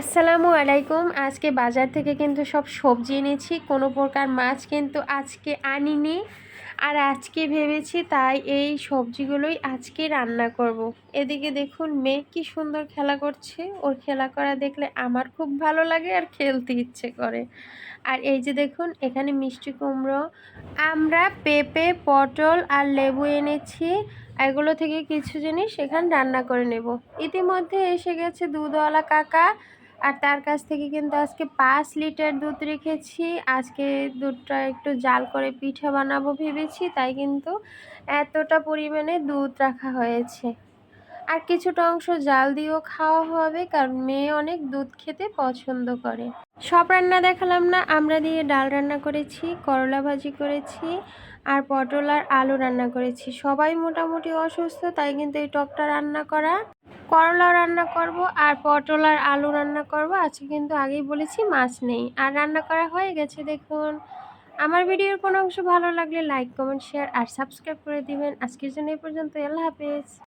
আসসালামু আলাইকুম। আজকে বাজার থেকে কিন্তু সব সবজি এনেছি, কোনো প্রকার মাছ কিন্তু আজকে আনিনি। আর আজকে ভেবেছি তাই এই সবজিগুলোই আজকে রান্না করব। এদিকে দেখুন মেয়ে কি সুন্দর খেলা করছে, ওর খেলা করা দেখলে আমার খুব ভালো লাগে আর খেলতে ইচ্ছে করে। আর এই যে দেখুন এখানে মিষ্টি কুমড়ো, আমরা পেঁপে, পটল আর লেবু এনেছি। এগুলো থেকে কিছু জিনিস এখানে রান্না করে নেব। ইতিমধ্যে এসে গেছে দুধওয়ালা কাকা, আর তার কাছ থেকে কিন্তু আজকে 5 লিটার দুধ রেখেছি। আজকে দুধটা একটু জাল করে পিঠা বানাবো ভেবেছি, তাই কিন্তু এতটা পরিমাণে দুধ রাখা হয়েছে। আর কিছুটা অংশ জাল দিয়েও খাওয়া হবে, কারণ মেয়ে অনেক দুধ খেতে পছন্দ করে। সব রান্না দেখালাম না, আমরা দিয়ে ডাল রান্না করেছি, করলা ভাজি করেছি, আর পটল আর আলু রান্না করেছি। সবাই মোটামুটি অসুস্থ, তাই কিন্তু এই টকটা রান্না করা। করলা রান্না করব আর পটল আর আলু রান্না করব। আজকে কিন্তু আগেই বলেছি মাছ নেই, আর রান্না করা হয়ে গেছে দেখুন। আমার ভিডিওর কোনো অংশ ভালো লাগলে লাইক, কমেন্ট, শেয়ার আর সাবস্ক্রাইব করে দিবেন। আজকের জন্য এই পর্যন্ত। আল্লাহ হাফেজ।